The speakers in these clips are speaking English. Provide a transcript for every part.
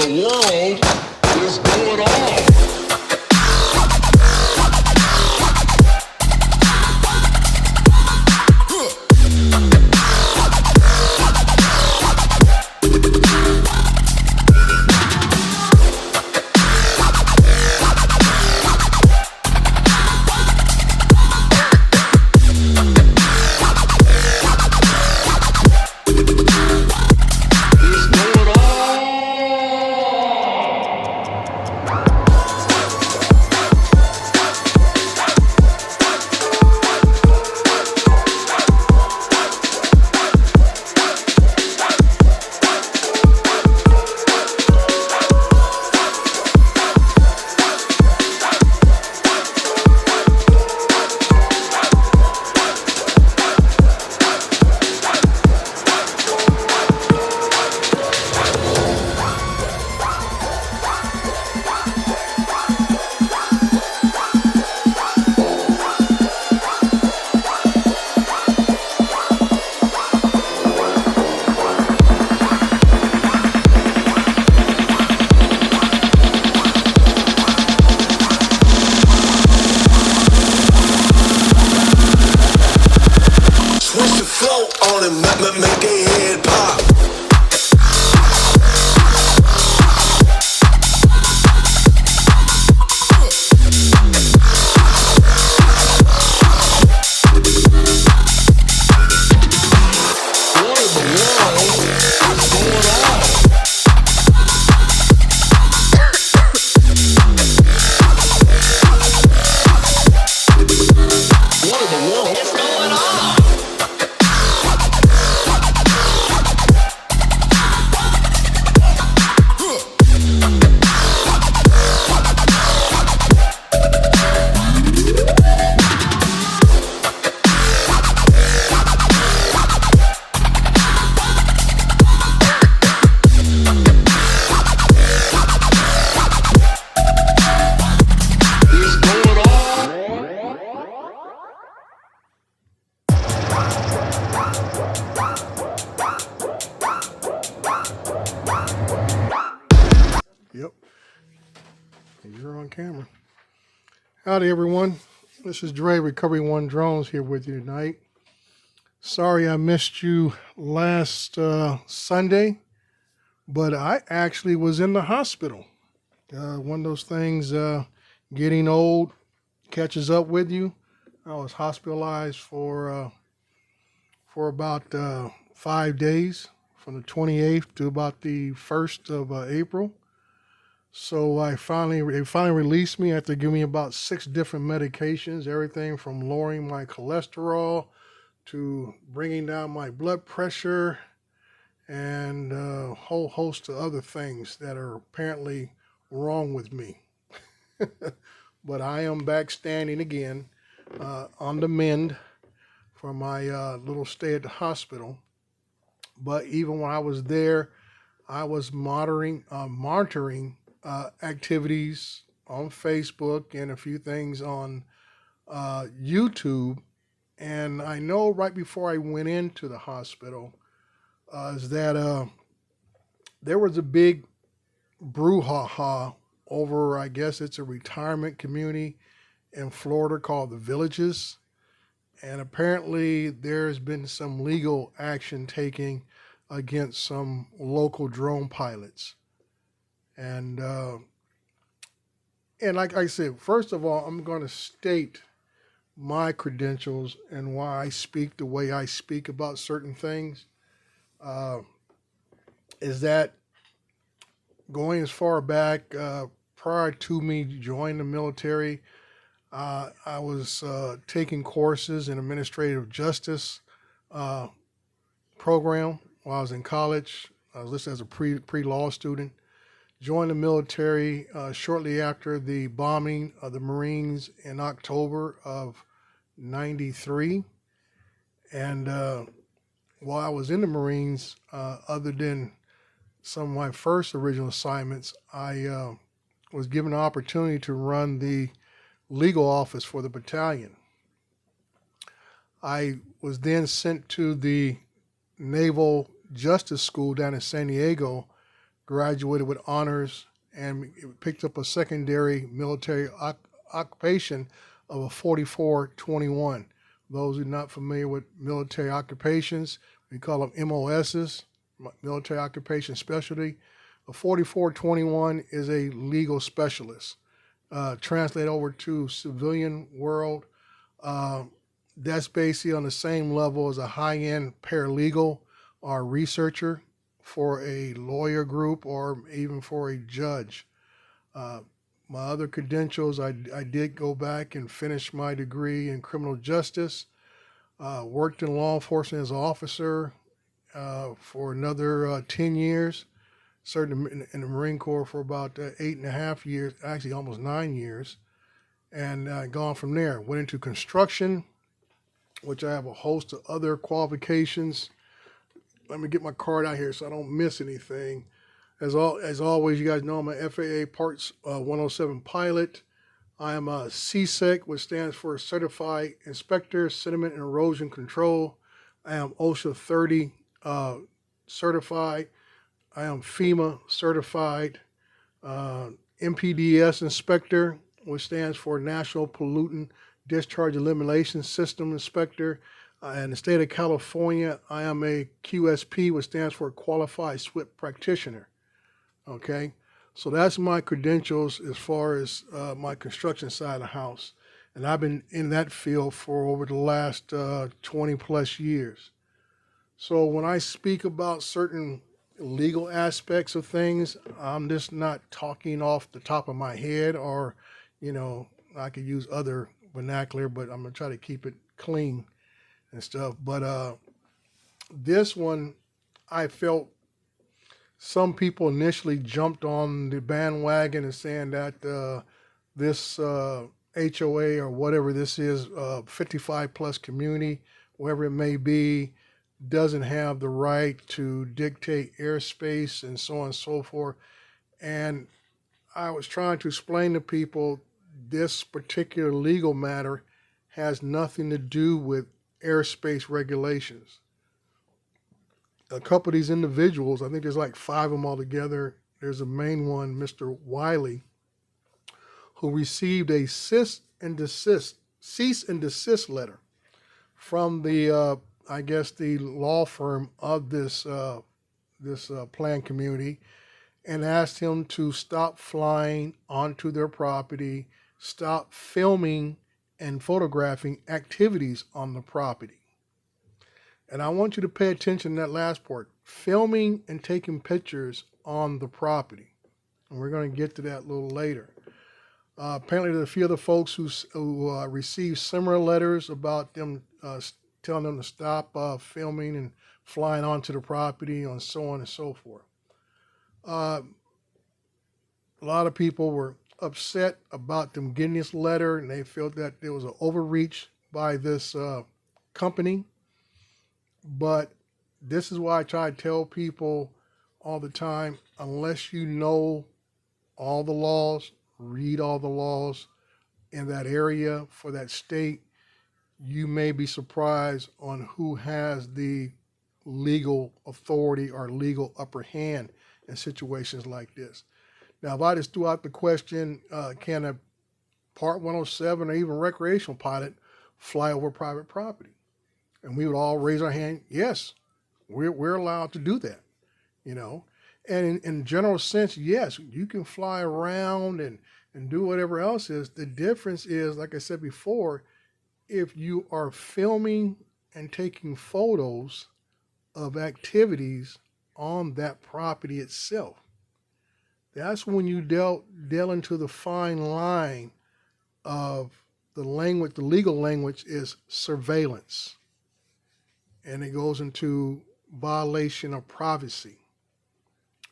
the world is going on? Make their head pop. Yep, you're on camera. Howdy, everyone. This is Dre, Recovery One Drones, here with you tonight. Sorry I missed you last Sunday, but I actually was in the hospital. One of those things, getting old catches up with you. I was hospitalized for about 5 days, from the 28th to about the 1st of April. So they finally released me after giving me about 6 different medications, everything from lowering my cholesterol to bringing down my blood pressure and a whole host of other things that are apparently wrong with me. But I am back standing again, on the mend for my little stay at the hospital. But even when I was there, I was monitoring activities on Facebook and a few things on YouTube. And I know right before I went into the hospital is that there was a big brouhaha over, I guess it's a retirement community in Florida called the Villages. And apparently there's been some legal action taken against some local drone pilots. And like I said, first of all, I'm going to state my credentials and why I speak the way I speak about certain things. Is that going as far back, prior to me joining the military, I was taking courses in administrative justice program while I was in college. I was listed as a pre-law student. Joined the military shortly after the bombing of the Marines in October of '93. And while I was in the Marines, other than some of my first original assignments, I was given an opportunity to run the legal office for the battalion. I was then sent to the Naval Justice School down in San Diego, graduated with honors, and picked up a secondary military occupation of a 4421. Those who are not familiar with military occupations, we call them MOSs, military occupation specialty. A 4421 is a legal specialist. Translate over to civilian world, that's basically on the same level as a high-end paralegal or researcher for a lawyer group or even for a judge. My other credentials, I did go back and finish my degree in criminal justice, worked in law enforcement as an officer for another 10 years, served in the Marine Corps for about 8.5 years, actually almost 9 years, and gone from there. Went into construction, which I have a host of other qualifications. Let me get my card out here so I don't miss anything. As always, you guys know I'm a FAA Parts 107 pilot. I am a CSEC, which stands for Certified Inspector, Sediment and Erosion Control. I am OSHA 30 certified. I am FEMA certified. NPDES Inspector, which stands for National Pollutant Discharge Elimination System Inspector. In the state of California, I am a QSP, which stands for Qualified SWIP Practitioner. Okay, so that's my credentials as far as my construction side of the house. And I've been in that field for over the last 20 plus years. So when I speak about certain legal aspects of things, I'm just not talking off the top of my head, or, I could use other vernacular, but I'm going to try to keep it clean and stuff. But this one, I felt some people initially jumped on the bandwagon and saying that this HOA or whatever this is, 55 plus community, wherever it may be, doesn't have the right to dictate airspace and so on and so forth. And I was trying to explain to people this particular legal matter has nothing to do with airspace regulations. A couple of these individuals, I think there's like 5 of them altogether. There's a main one, Mr. Wiley, who received a cease and desist letter from the, I guess, the law firm of this planned community, and asked him to stop flying onto their property, stop filming and photographing activities on the property. And I want you to pay attention to that last part, filming and taking pictures on the property. And we're going to get to that a little later. Apparently there's a few other folks who received similar letters about them telling them to stop filming and flying onto the property and so on and so forth. A lot of people were upset about them getting this letter, and they felt that there was an overreach by this company. But this is why I try to tell people all the time, unless you know all the laws, read all the laws in that area for that state, you may be surprised on who has the legal authority or legal upper hand in situations like this. Now, if I just threw out the question, can a Part 107 or even recreational pilot fly over private property? And we would all raise our hand, yes, we're allowed to do that, And in general sense, yes, you can fly around and do whatever else is. The difference is, like I said before, if you are filming and taking photos of activities on that property itself, that's when you delve into the fine line of the language. The legal language is surveillance. And it goes into violation of privacy.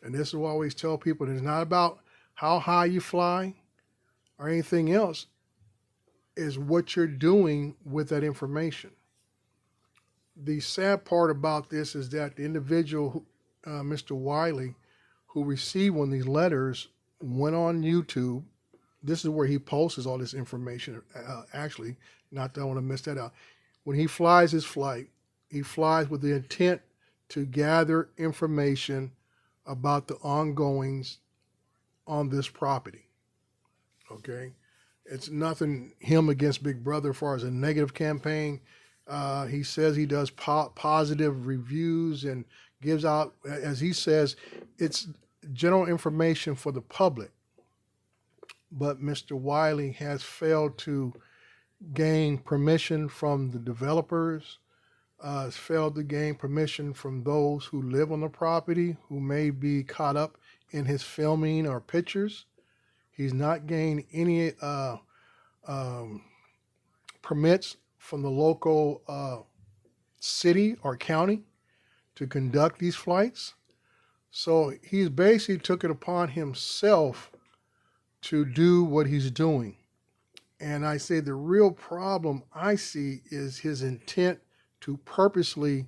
And this is what I always tell people. It's not about how high you fly or anything else. It's what you're doing with that information. The sad part about this is that the individual, Mr. Wiley, who received one of these letters, went on YouTube. This is where he posts all this information, actually. Not that I want to miss that out. When he flies his flight, he flies with the intent to gather information about the ongoings on this property. Okay, it's nothing him against Big Brother as far as a negative campaign. He says he does positive reviews and gives out, as he says, it's general information for the public. But Mr. Wiley has failed to gain permission from the developers, has failed to gain permission from those who live on the property who may be caught up in his filming or pictures. He's not gained any um, permits from the local city or county to conduct these flights. So he's basically took it upon himself to do what he's doing. And I say the real problem I see is his intent to purposely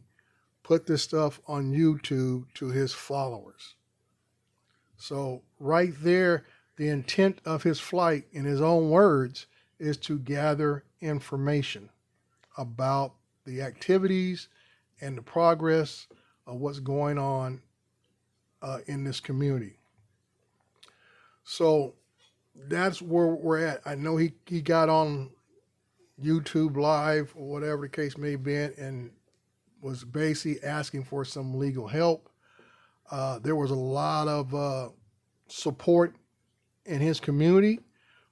put this stuff on YouTube to his followers. So right there, the intent of his flight, in his own words, is to gather information about the activities and the progress of what's going on in this community. So that's where we're at. I know he got on YouTube Live or whatever the case may be and was basically asking for some legal help. There was a lot of support in his community,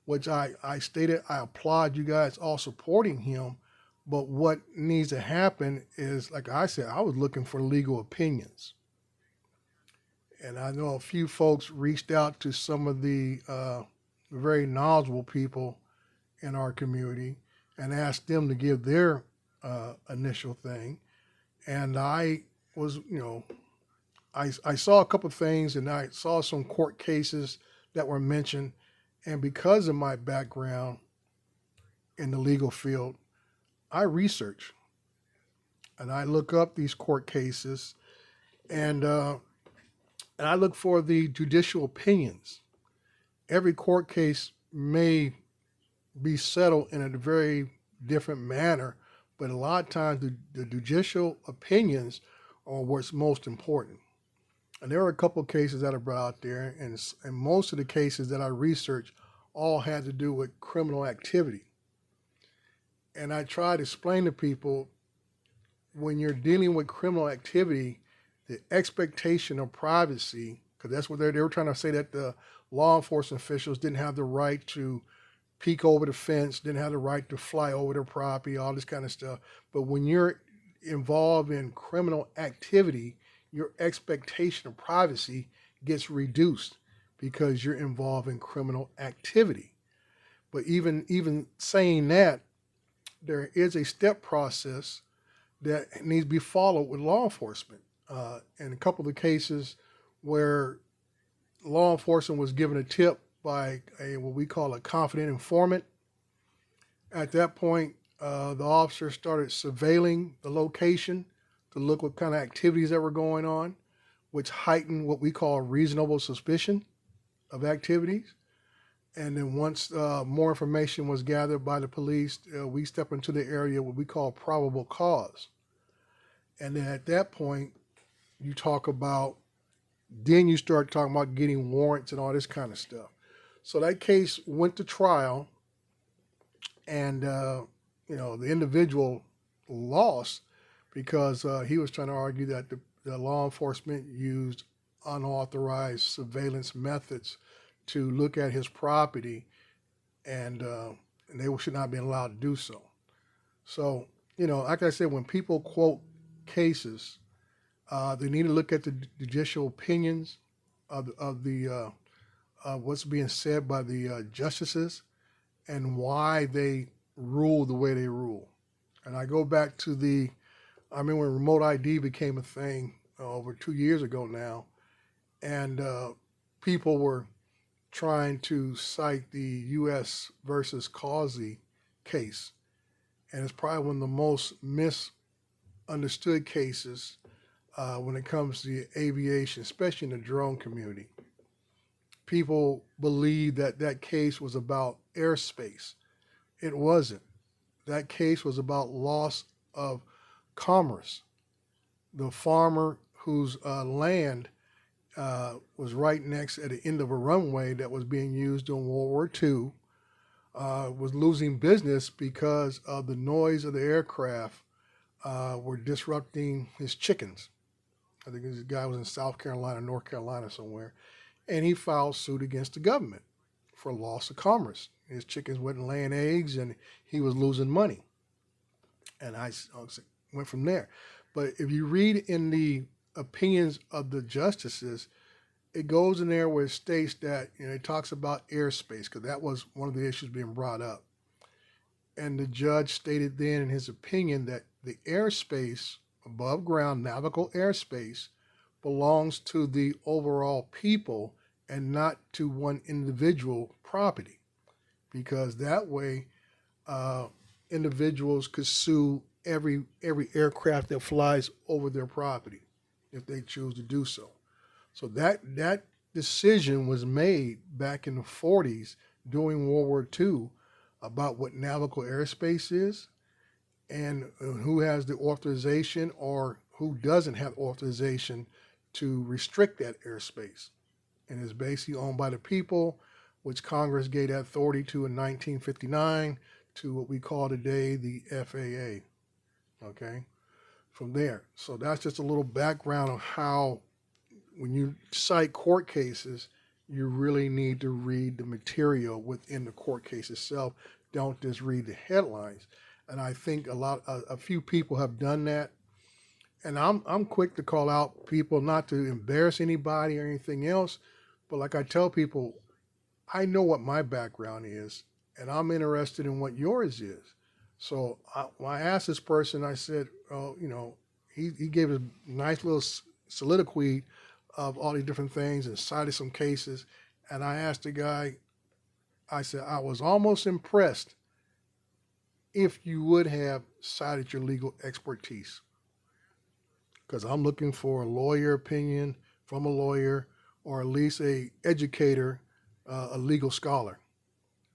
which I stated I applaud you guys all supporting him. But what needs to happen is, like I said, I was looking for legal opinions. And I know a few folks reached out to some of the very knowledgeable people in our community and asked them to give their initial thing. And I was, I saw a couple of things and I saw some court cases that were mentioned. And because of my background in the legal field, I research and I look up these court cases and I look for the judicial opinions. Every court case may be settled in a very different manner, but a lot of times the judicial opinions are what's most important. And there are a couple of cases that are brought out there, and most of the cases that I researched all had to do with criminal activity. And I try to explain to people, when you're dealing with criminal activity, the expectation of privacy, because that's what they were trying to say, that the law enforcement officials didn't have the right to peek over the fence, didn't have the right to fly over their property, all this kind of stuff. But when you're involved in criminal activity, your expectation of privacy gets reduced because you're involved in criminal activity. But even saying that, there is a step process that needs to be followed with law enforcement. In a couple of the cases where law enforcement was given a tip by what we call a confident informant, at that point, the officer started surveilling the location to look what kind of activities that were going on, which heightened what we call reasonable suspicion of activities. And then once more information was gathered by the police, we step into the area what we call probable cause. And then at that point, you talk about, then you start talking about getting warrants and all this kind of stuff. So that case went to trial, and the individual lost because he was trying to argue that the law enforcement used unauthorized surveillance methods to look at his property, and they should not be allowed to do so. So, like I said, when people quote cases, they need to look at the judicial opinions of what's being said by the justices and why they rule the way they rule. And I go back to I remember when remote ID became a thing over 2 years ago now, and people were trying to cite the U.S. versus Causey case. And it's probably one of the most misunderstood cases when it comes to aviation, especially in the drone community. People believe that case was about airspace. It wasn't. That case was about loss of commerce. The farmer whose land was right next at the end of a runway that was being used during World War II, was losing business because of the noise of the aircraft were disrupting his chickens. I think this guy was in South Carolina, North Carolina somewhere, and he filed suit against the government for loss of commerce. His chickens wasn't laying eggs, and he was losing money. And I went from there. But if you read in the opinions of the justices, it goes in there where it states that, it talks about airspace, because that was one of the issues being brought up. And the judge stated then in his opinion that the airspace, above ground navigable airspace, belongs to the overall people and not to one individual property, because that way individuals could sue every aircraft that flies over their property if they choose to do so. So that decision was made back in the 40s during World War II about what navigable airspace is and who has the authorization or who doesn't have authorization to restrict that airspace. And it's basically owned by the people, which Congress gave that authority to in 1959 to what we call today the FAA. Okay, from there. So that's just a little background on how, when you cite court cases, you really need to read the material within the court case itself. Don't just read the headlines. And I think a few people have done that. And I'm quick to call out people, not to embarrass anybody or anything else, but like I tell people, I know what my background is, and I'm interested in what yours is. So when I asked this person, I said, he gave a nice little soliloquy of all these different things and cited some cases. And I asked the guy, I said, I was almost impressed if you would have cited your legal expertise, because I'm looking for a lawyer opinion from a lawyer, or at least a educator, a legal scholar,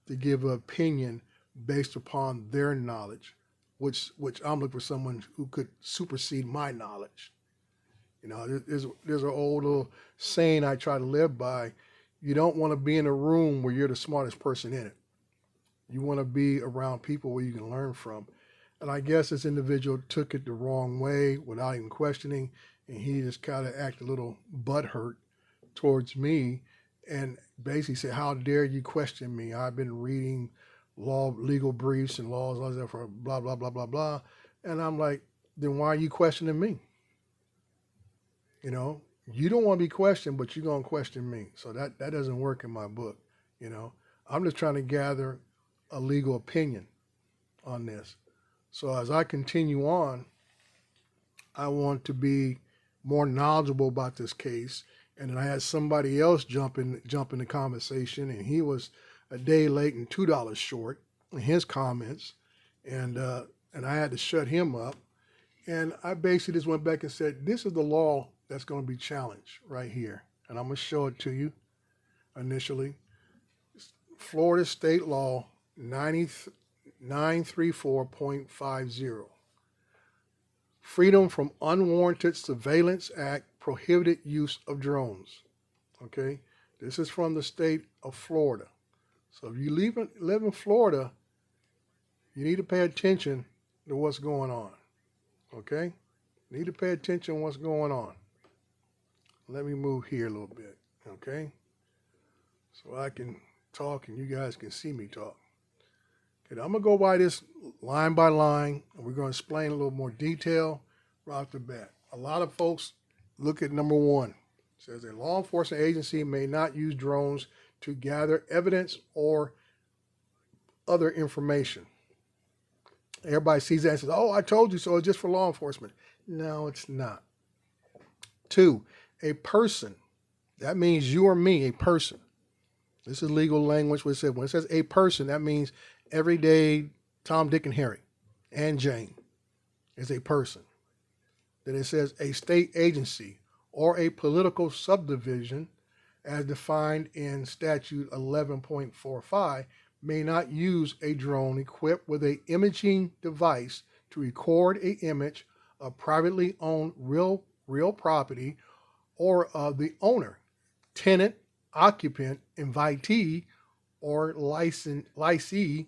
to give an opinion based upon their knowledge, which I'm looking for someone who could supersede my knowledge. There's an old little saying I try to live by. You don't want to be in a room where you're the smartest person in it. You want to be around people where you can learn from. And I guess this individual took it the wrong way without even questioning, and he just kind of acted a little butthurt towards me and basically said, how dare you question me? I've been reading legal briefs and laws like that for blah, blah, blah, blah, blah. And I'm like, then why are you questioning me? You don't want to be questioned, but you're going to question me. So that doesn't work in my book. I'm just trying to gather a legal opinion on this. So as I continue on, I want to be more knowledgeable about this case. And then I had somebody else jump in the conversation, and he was a day late and $2 short in his comments, and I had to shut him up. And I basically just went back and said, this is the law that's going to be challenged right here. And I'm going to show it to you initially. Florida State Law 934.50. Freedom from Unwarranted Surveillance Act prohibited use of drones. Okay, this is from the state of Florida. So if you live in Florida, you need to pay attention to what's going on. Okay, you need to pay attention to what's going on. Let me move here a little bit. Okay, so I can talk and you guys can see me talk. Okay, I'm gonna go by this line by line, and we're gonna explain a little more detail right off the bat. A lot of folks look at number one. It says a law enforcement agency may not use drones to gather evidence or other information. Everybody sees that and says, oh, I told you so, it's just for law enforcement. No, it's not. Two, a person. That means you or me, a person. This is legal language. When it says a person, that means everyday Tom, Dick, and Harry, and Jane is a person. Then it says a state agency or a political subdivision as defined in statute 11.45 may not use a drone equipped with an imaging device to record an image of privately owned real property or of the owner, tenant, occupant, invitee, or licensee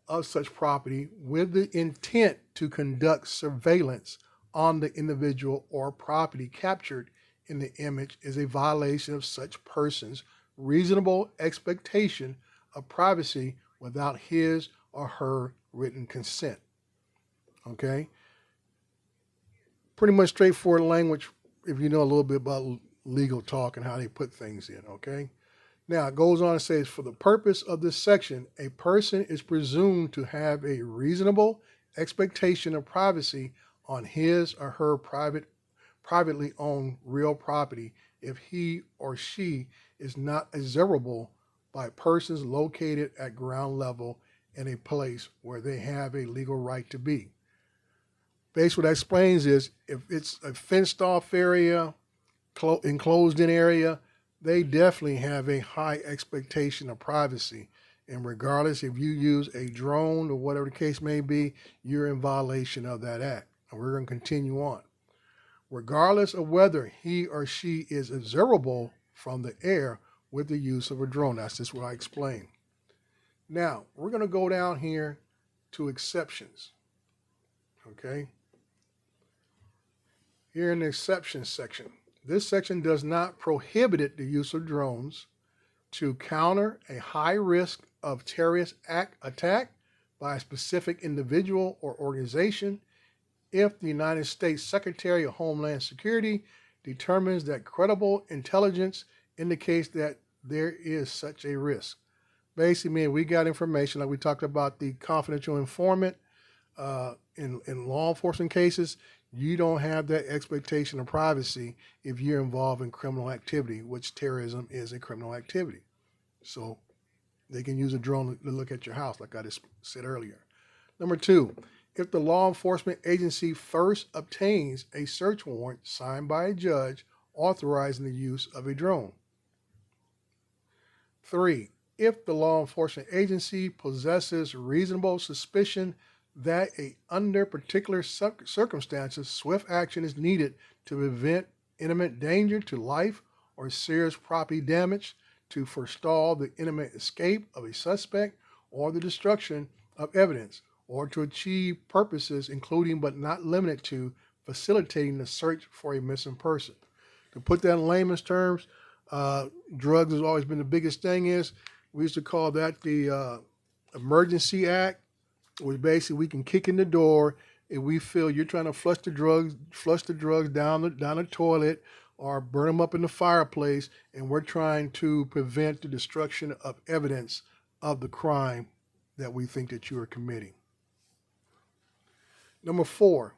of such property with the intent to conduct surveillance on the individual or property captured in the image is a violation of such person's reasonable expectation of privacy without his or her written consent. Okay? Pretty much straightforward language if you know a little bit about legal talk and how they put things in. Okay? Now, it goes on and says, for the purpose of this section, a person is presumed to have a reasonable expectation of privacy on his or her privately owned real property if he or she is not observable by persons located at ground level in a place where they have a legal right to be. Basically, what that explains is if it's a fenced off area, enclosed in area, they definitely have a high expectation of privacy. And regardless if you use a drone or whatever the case may be, you're in violation of that act. And we're going to continue on. Regardless of whether he or she is observable from the air with the use of a drone. That's just what I explained. Now, we're going to go down here to exceptions. Okay? Here in the exceptions section. This section does not prohibit the use of drones to counter a high risk of terrorist attack by a specific individual or organization if the United States Secretary of Homeland Security determines that credible intelligence indicates that there is such a risk. Basically, we got information like we talked about the confidential informant in law enforcement cases. You don't have that expectation of privacy if you're involved in criminal activity, which terrorism is a criminal activity. So they can use a drone to look at your house, like I just said earlier. Number two, if the law enforcement agency first obtains a search warrant signed by a judge authorizing the use of a drone. 3, if the law enforcement agency possesses reasonable suspicion that under particular circumstances, swift action is needed to prevent imminent danger to life or serious property damage, to forestall the imminent escape of a suspect or the destruction of evidence, or to achieve purposes including but not limited to facilitating the search for a missing person. To put that in layman's terms, drugs has always been the biggest thing. We used to call that the Emergency Act, which basically we can kick in the door if we feel you're trying to flush the drugs down the toilet or burn them up in the fireplace, and we're trying to prevent the destruction of evidence of the crime that we think that you are committing. Number 4,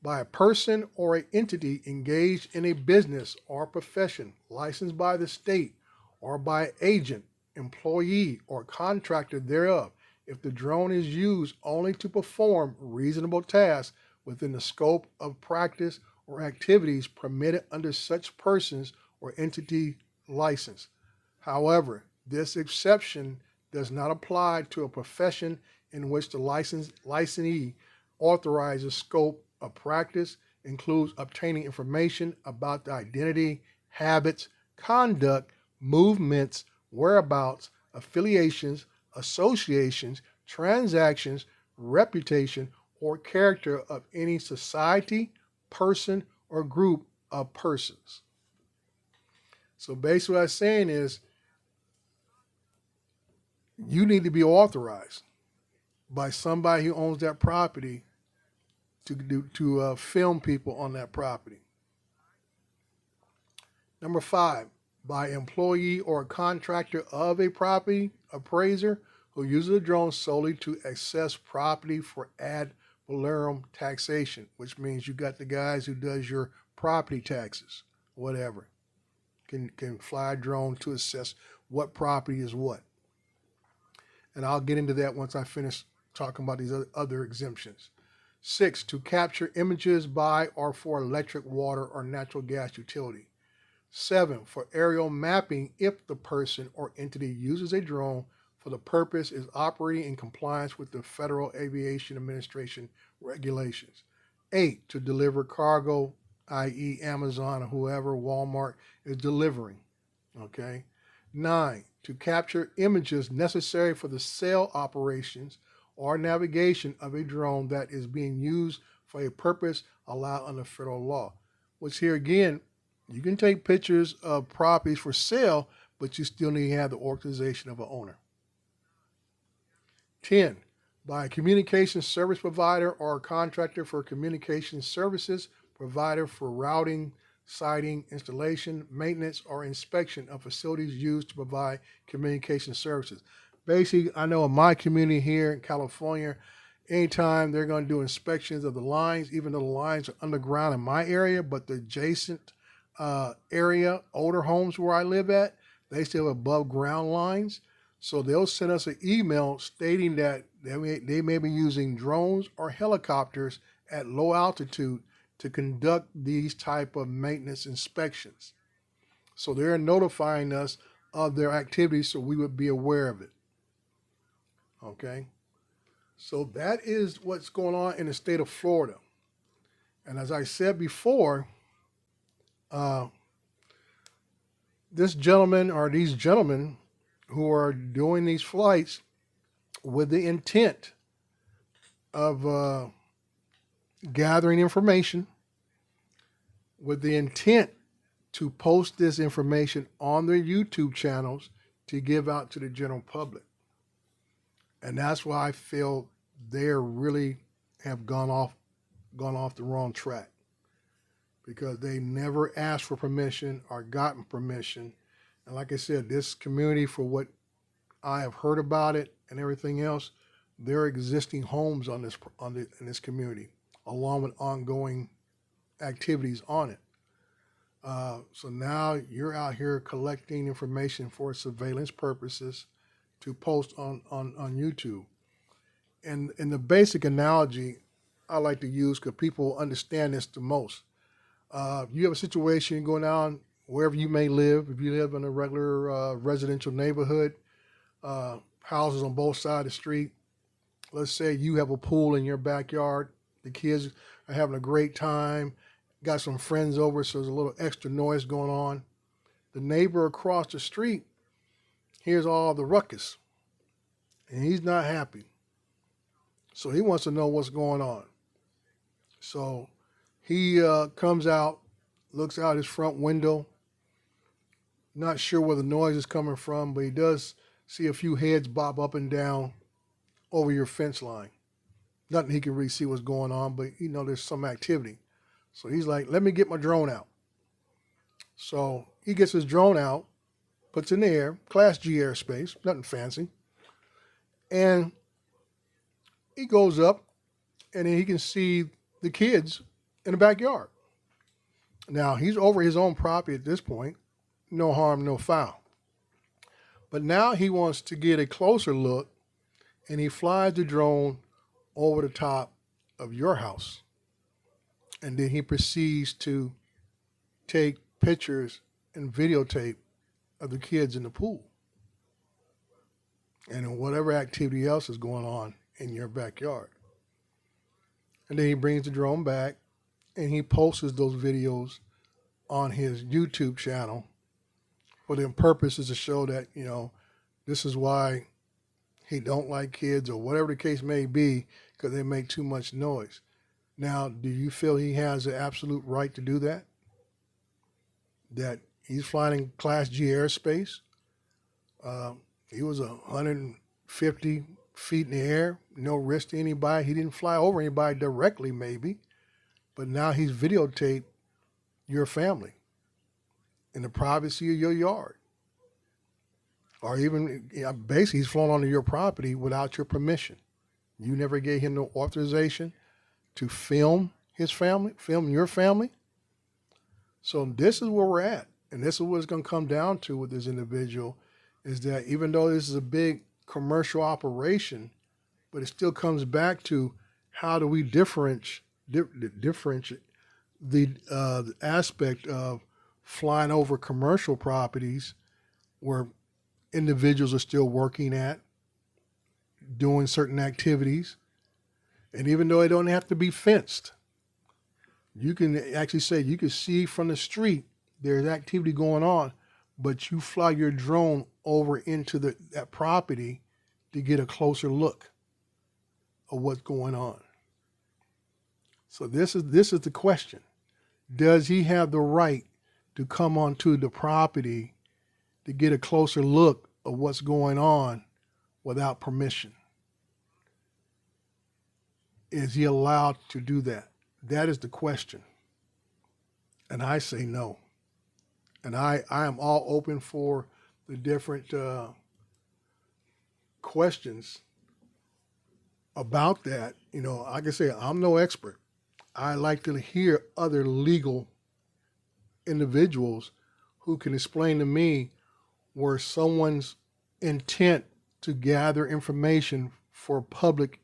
by a person or an entity engaged in a business or profession licensed by the state, or by an agent, employee, or contractor thereof, if the drone is used only to perform reasonable tasks within the scope of practice or activities permitted under such persons or entity license. However, this exception does not apply to a profession in which the licensee authorizes scope of practice includes obtaining information about the identity, habits, conduct, movements, whereabouts, affiliations, associations, transactions, reputation, or character of any society, person, or group of persons. So basically what I'm saying is you need to be authorized by somebody who owns that property to film people on that property. Number 5, by employee or contractor of a property appraiser who uses a drone solely to assess property for ad valorem taxation, which means you got the guys who does your property taxes, whatever, can fly a drone to assess what property is what. And I'll get into that once I finish talking about these other exemptions. 6, to capture images by or for electric, water, or natural gas utility. 7, for aerial mapping if the person or entity uses a drone for the purpose is operating in compliance with the Federal Aviation Administration regulations. 8, to deliver cargo i.e. Amazon or whoever, Walmart, is delivering. Okay. 9, to capture images necessary for the sale operations or navigation of a drone that is being used for a purpose allowed under federal law. Which here again, you can take pictures of properties for sale, but you still need to have the authorization of an owner. 10, by a communication service provider or a contractor for communication services provider for routing, siting, installation, maintenance, or inspection of facilities used to provide communication services. Basically, I know in my community here in California, anytime they're going to do inspections of the lines, even though the lines are underground in my area, but the adjacent area, older homes where I live at, they still have above ground lines. So they'll send us an email stating that they may be using drones or helicopters at low altitude to conduct these type of maintenance inspections. So they're notifying us of their activities so we would be aware of it. Okay? So that is what's going on in the state of Florida. And as I said before, this gentleman or these gentlemen who are doing these flights with the intent of gathering information, with the intent to post this information on their YouTube channels to give out to the general public. And that's why I feel they really have gone off the wrong track, because they never asked for permission or gotten permission. And like I said, this community, for what I have heard about it and everything else, there are existing homes in this community, along with ongoing activities on it. So now you're out here collecting information for surveillance purposes to post on YouTube. And the basic analogy I like to use, because people understand this the most. You have a situation going on wherever you may live. If you live in a regular residential neighborhood, houses on both sides of the street. Let's say you have a pool in your backyard. The kids are having a great time. Got some friends over, so there's a little extra noise going on. The neighbor across the street hears all the ruckus, and he's not happy. So he wants to know what's going on. So he comes out, looks out his front window, not sure where the noise is coming from, but he does see a few heads bob up and down over your fence line. Nothing he can really see what's going on, but there's some activity. So he's like, let me get my drone out. So he gets his drone out, puts it in the air, Class G airspace, nothing fancy. And he goes up, and then he can see the kids in the backyard. Now, he's over his own property at this point. No harm, no foul. But now he wants to get a closer look, and he flies the drone over the top of your house. And then he proceeds to take pictures and videotape of the kids in the pool and whatever activity else is going on in your backyard. And then he brings the drone back and he posts those videos on his YouTube channel for the purposes to show that, this is why he don't like kids or whatever the case may be, because they make too much noise. Now, do you feel he has the absolute right to do that? That he's flying in Class G airspace? He was 150 feet in the air, no risk to anybody. He didn't fly over anybody directly, maybe, but now he's videotaped your family in the privacy of your yard. Or even, basically, he's flown onto your property without your permission. You never gave him no authorization to film his family, film your family. So this is where we're at. And this is what it's going to come down to with this individual, is that even though this is a big commercial operation, but it still comes back to how do we differentiate the aspect of flying over commercial properties where individuals are still working at, doing certain activities. And even though they don't have to be fenced, You can actually say you can see from the street there's activity going on, but you fly your drone over into that property to get a closer look of what's going on. So this is the question. Does he have the right to come onto the property to get a closer look of what's going on without permission? Is he allowed to do that? That is the question. And I say no. And I am all open for the different questions about that. You know, like I say, I'm no expert. I like to hear other legal individuals who can explain to me where someone's intent to gather information for public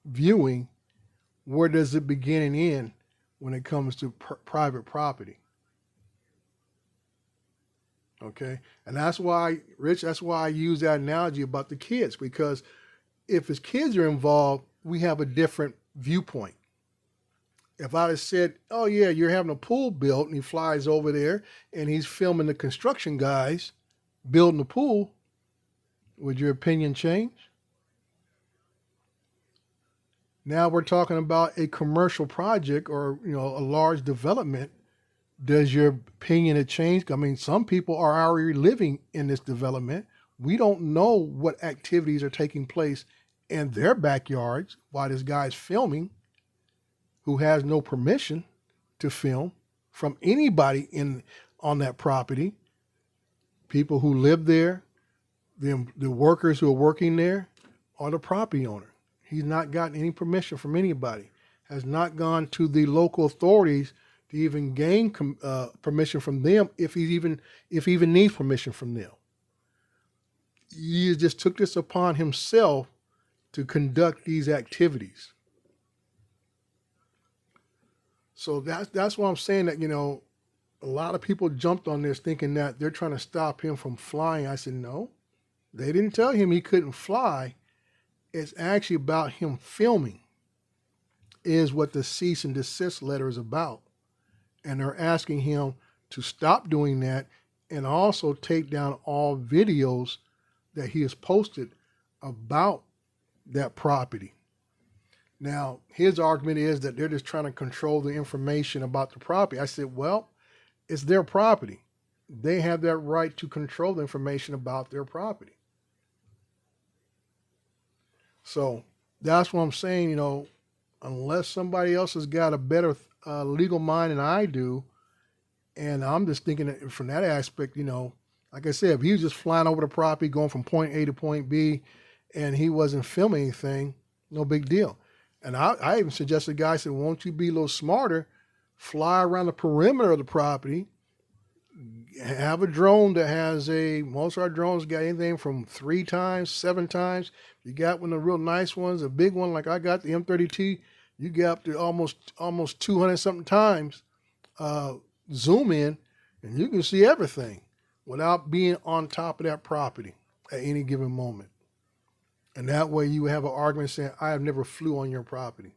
viewing, where does it begin and end when it comes to private property? Okay, and that's why, Rich, that's why I use that analogy about the kids, because if his kids are involved, we have a different viewpoint. If I'd have said, oh yeah, you're having a pool built, and he flies over there and he's filming the construction guys building the pool, would your opinion change? Now we're talking about a commercial project or, you know, a large development. Does your opinion change? I mean, some people are already living in this development. We don't know what activities are taking place in their backyards while this guy's filming, who has no permission to film from anybody on that property. People who live there, the workers who are working there, or the property owner. He's not gotten any permission from anybody. Has not gone to the local authorities to even gain permission from them, if he even needs permission from them. He just took this upon himself to conduct these activities. So that's why I'm saying that, you know, a lot of people jumped on this thinking that they're trying to stop him from flying. I said, no, they didn't tell him he couldn't fly. It's actually about him filming, is what the cease and desist letter is about. And they're asking him to stop doing that and also take down all videos that he has posted about that property. Now, his argument is that they're just trying to control the information about the property. I said, well, it's their property. They have that right to control the information about their property. So that's what I'm saying, you know, unless somebody else has got a better legal mind than I do, and I'm just thinking that from that aspect, you know, like I said, if he was just flying over the property, going from point A to point B, and he wasn't filming anything, no big deal. And I even suggested, guys, said, won't you be a little smarter, fly around the perimeter of the property, have a drone that has most of our drones got anything from 3 times, 7 times. You got one of the real nice ones, a big one like I got, the M30T, you get up to almost 200 something times zoom in, and you can see everything without being on top of that property at any given moment. And that way you have an argument saying, I have never flew on your property.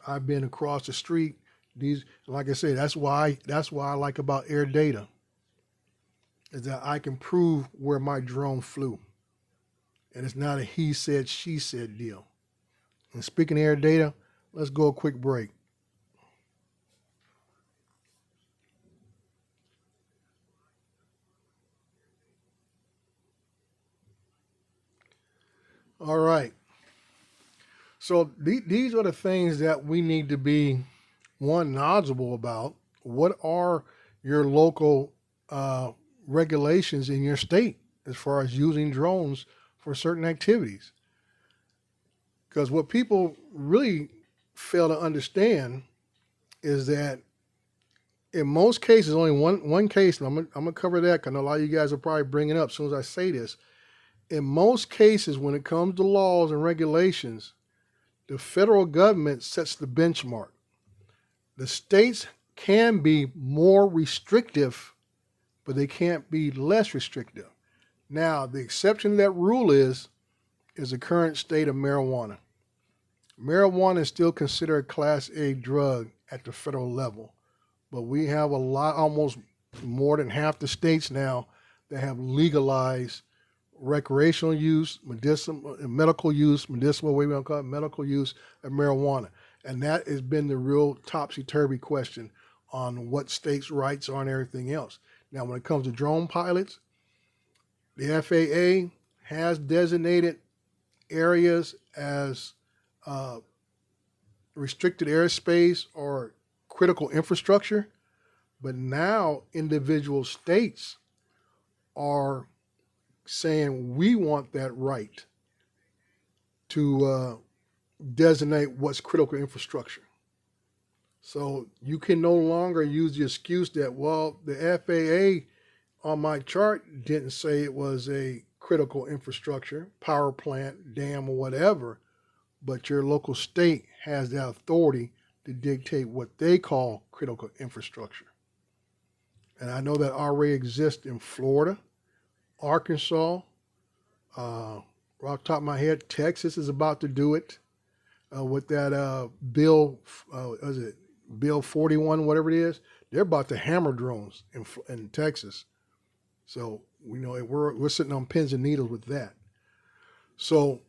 I've been across the street. These, like I said, that's why I like about air data, is that I can prove where my drone flew. And it's not a he said, she said deal. And speaking of air data, let's go a quick break. All right. So these are the things that we need to be, one, knowledgeable about. What are your local regulations in your state as far as using drones for certain activities? Because what people really fail to understand is that in most cases, only one case, and I'm gonna cover that because I know a lot of you guys will probably bring it up as soon as I say this. In most cases, when it comes to laws and regulations, the federal government sets the benchmark. The states can be more restrictive, but they can't be less restrictive. Now, the exception to that rule is the current state of marijuana. Marijuana is still considered a Class A drug at the federal level. But we have a lot, almost more than half the states now that have legalized recreational use, medicinal, medical use, medicinal, what we want to call it, medical use of marijuana. And that has been the real topsy-turvy question on what states' rights are and everything else. Now, when it comes to drone pilots, the FAA has designated areas as restricted airspace or critical infrastructure, but now individual states are saying we want that right to designate what's critical infrastructure. So you can no longer use the excuse that, well, the FAA on my chart didn't say it was a critical infrastructure, power plant, dam, or whatever, but your local state has the authority to dictate what they call critical infrastructure. And I know that already exists in Florida, Arkansas, right off the top of my head, Texas is about to do it with that bill, is it Bill 41, whatever it is? They're about to hammer drones in Texas. So we know we're sitting on pins and needles with that. So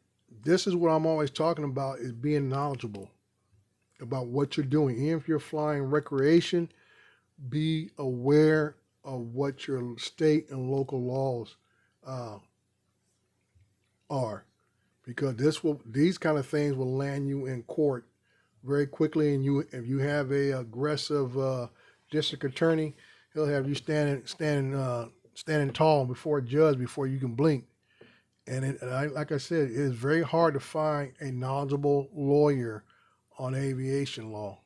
this is what I'm always talking about, is being knowledgeable about what you're doing. Even if you're flying recreation, be aware of what your state and local laws are, because these kind of things will land you in court very quickly. And if you have a aggressive district attorney, he'll have you standing tall before a judge before you can blink. And like I said, it is very hard to find a knowledgeable lawyer on aviation law.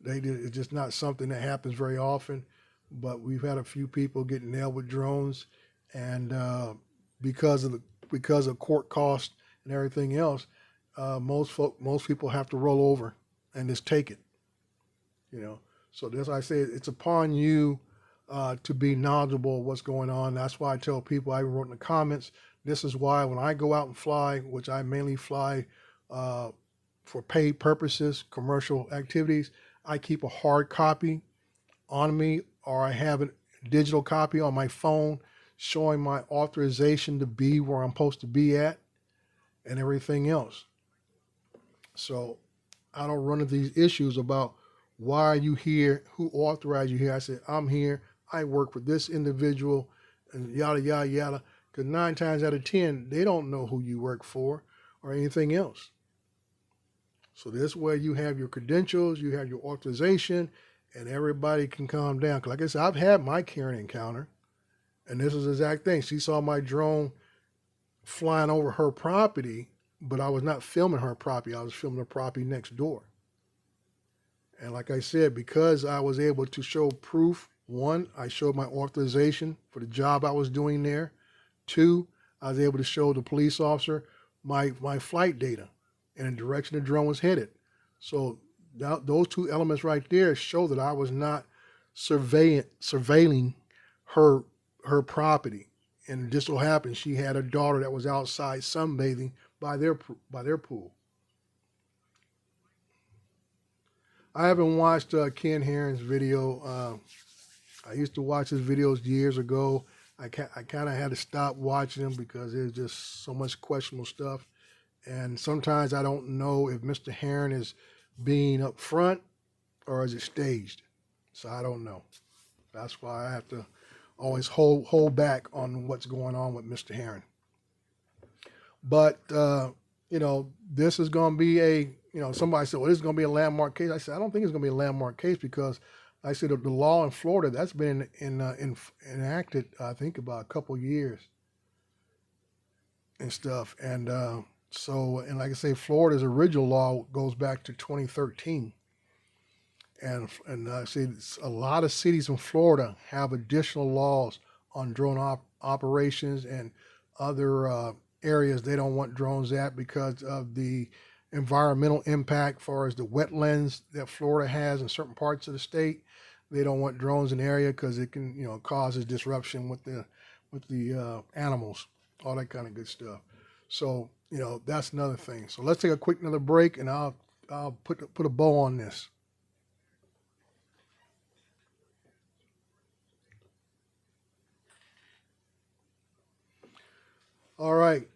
It's just not something that happens very often, but we've had a few people get nailed with drones, and because of court costs and everything else, most people have to roll over and just take it. So that's why I say it's upon you to be knowledgeable of what's going on. That's why I tell people, I wrote in the comments, this is why when I go out and fly, which I mainly fly for paid purposes, commercial activities, I keep a hard copy on me, or I have a digital copy on my phone showing my authorization to be where I'm supposed to be at and everything else. So I don't run into these issues about why are you here, who authorized you here. I said, I'm here, I work for this individual, and yada, yada, yada. Because 9 times out of 10, they don't know who you work for or anything else. So this way you have your credentials, you have your authorization, and everybody can calm down. Because like I said, I've had my Karen encounter, and this is the exact thing. She saw my drone flying over her property, but I was not filming her property. I was filming the property next door. And like I said, because I was able to show proof, 1, I showed my authorization for the job I was doing there. 2, I was able to show the police officer my flight data and the direction the drone was headed. So those 2 elements right there show that I was not surveilling her property. And it just so happened she had a daughter that was outside sunbathing by their pool. I haven't watched Ken Herron's video. I used to watch his videos years ago. I kind of had to stop watching them because there's just so much questionable stuff. And sometimes I don't know if Mr. Herron is being upfront or is it staged. So I don't know. That's why I have to always hold back on what's going on with Mr. Herron. But, this is going to be somebody said, well, this is going to be a landmark case. I said, I don't think it's going to be a landmark case because I said the law in Florida, that's been enacted, I think, about a couple years and stuff. And and like I say, Florida's original law goes back to 2013. And I see a lot of cities in Florida have additional laws on drone operations and other areas they don't want drones at because of the environmental impact, as far as the wetlands that Florida has in certain parts of the state. They don't want drones in the area because it can, causes disruption with the animals, all that kind of good stuff. So, that's another thing. So let's take a quick another break, and I'll put a bow on this. All right.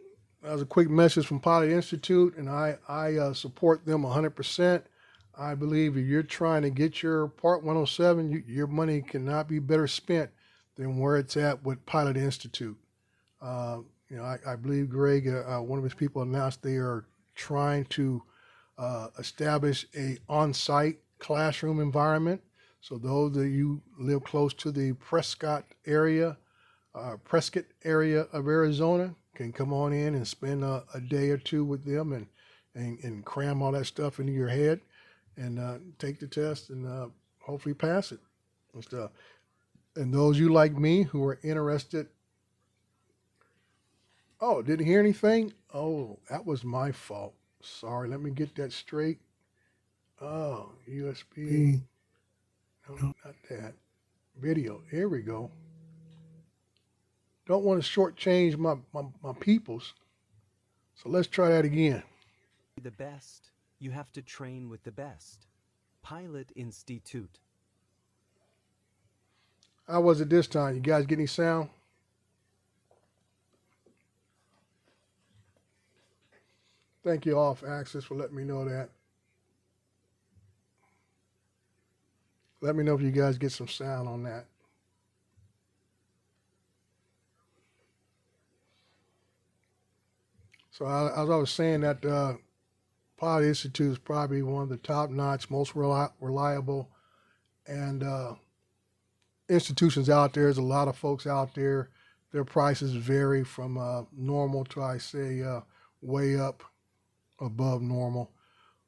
That was a quick message from Pilot Institute, and I support them 100%. I believe if you're trying to get your Part 107, your money cannot be better spent than where it's at with Pilot Institute. I believe Greg, one of his people, announced they are trying to establish a on-site classroom environment. So those of you live close to the Prescott area of Arizona can come on in and spend a day or two with them and cram all that stuff into your head and take the test and hopefully pass it and stuff. And those you like me who are interested, oh, didn't hear anything? Oh, that was my fault. Sorry, let me get that straight. Oh, USB. No, not that. Video. Here we go. Don't want to shortchange my peoples. So let's try that again. The best, you have to train with the best. Pilot Institute. How was it this time? You guys get any sound? Thank you, Off Access, for letting me know that. Let me know if you guys get some sound on that. So as I was saying, that Pilot Institute is probably one of the top-notch, most reliable, and institutions out there. There's a lot of folks out there. Their prices vary from normal to, I say, way up above normal.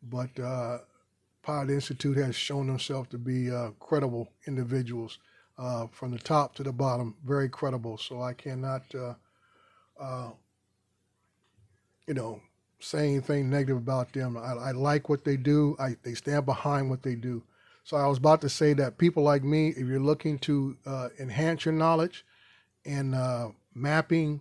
But Pilot Institute has shown themselves to be credible individuals from the top to the bottom, very credible. So I cannot, say anything negative about them. I like what they do. They stand behind what they do. So I was about to say that people like me, if you're looking to enhance your knowledge and mapping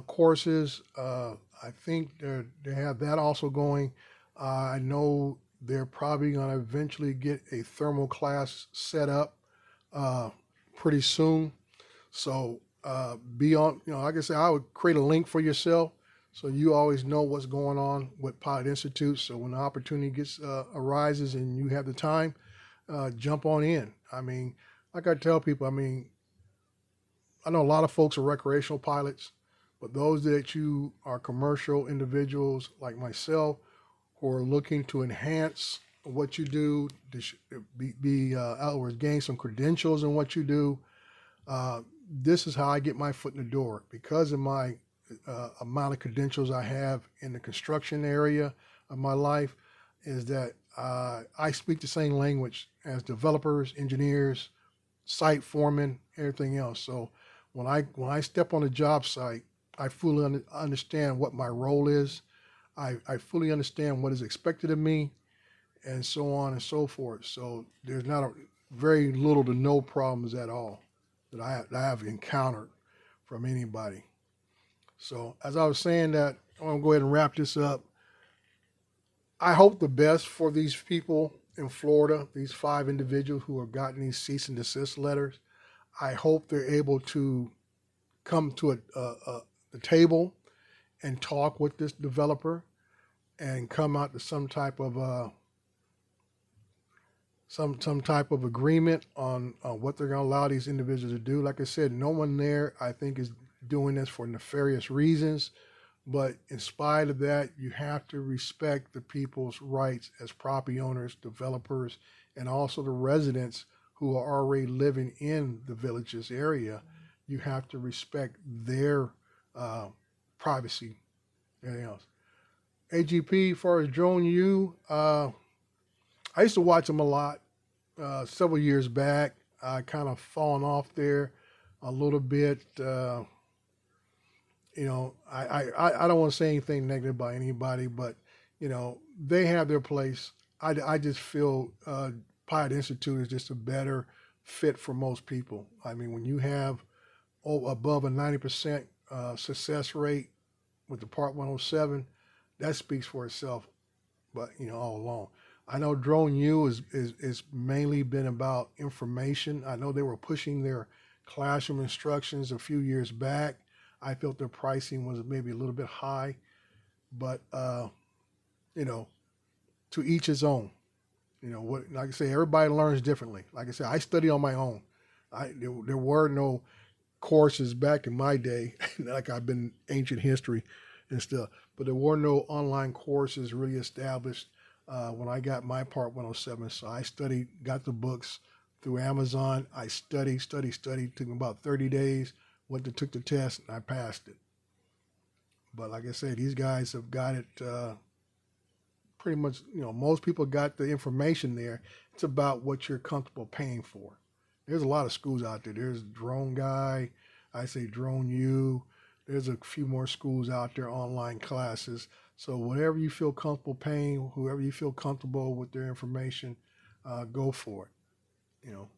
courses, I think they have that also going. I know they're probably going to eventually get a thermal class set up pretty soon. So be on, like I said, I would create a link for yourself so you always know what's going on with Pilot Institute. So when the opportunity arises and you have the time, jump on in. I mean, like I tell people, I know a lot of folks are recreational pilots, but those that you are commercial individuals like myself who are looking to enhance what you do, other words, gain some credentials in what you do, this is how I get my foot in the door because of my amount of credentials I have in the construction area of my life, is that I speak the same language as developers, engineers, site foremen, everything else. So when I step on a job site, I fully understand what my role is. I fully understand what is expected of me, and so on and so forth. So there's not very little to no problems at all that I have encountered from anybody. So as I was saying that, I'm going to go ahead and wrap this up. I hope the best for these people in Florida, these 5 individuals who have gotten these cease and desist letters. I hope they're able to come to the table and talk with this developer and come out to some type of some type of agreement on what they're going to allow these individuals to do. Like I said, no one there, I think, is doing this for nefarious reasons. But in spite of that, you have to respect the people's rights as property owners, developers, and also the residents who are already living in the villages area. You have to respect their privacy and everything else. AGP, as far as Drone U, I used to watch him a lot several years back. I kind of fallen off there a little bit. I don't want to say anything negative about anybody, but they have their place. I just feel Pilot Institute is just a better fit for most people. I mean, when you have above a 90% success rate with the Part 107, that speaks for itself. But all along, I know Drone U is mainly been about information. I know they were pushing their classroom instructions a few years back. I felt their pricing was maybe a little bit high, but you know, to each his own. You know, what, like I say, everybody learns differently. Like I said, I study on my own. There were no courses back in my day, like I've been ancient history and stuff, but there were no online courses really established when I got my Part 107. So I studied, got the books through Amazon. I studied. Took me about 30 days, went to took the test, and I passed it. But like I said, these guys have got it pretty much, you know, most people got the information there. It's about what you're comfortable paying for. There's a lot of schools out there. There's Drone Guy, I say Drone U. There's a few more schools out there, online classes. So whatever you feel comfortable paying, whoever you feel comfortable with their information, go for it. You know,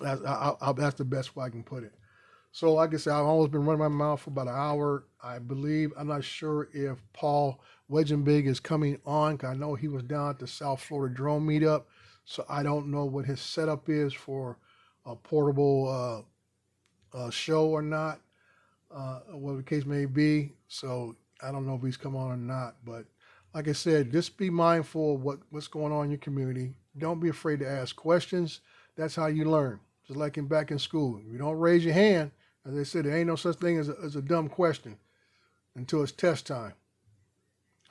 that's the best way I can put it. So like I said, I've almost been running my mouth for about an hour. I believe, I'm not sure if Paul Wedgenbig is coming on, 'cause I know he was down at the South Florida Drone Meetup. So I don't know what his setup is for a portable show or not, whatever the case may be. So I don't know if he's come on or not. But like I said, just be mindful of what's going on in your community. Don't be afraid to ask questions. That's how you learn. Just like back in school. If you don't raise your hand, as they said, there ain't no such thing as a dumb question until it's test time.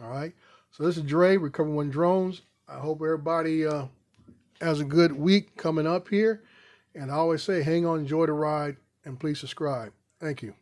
All right. So this is Dre, Recover One Drones. I hope everybody has a good week coming up here. And I always say, hang on, enjoy the ride, and please subscribe. Thank you.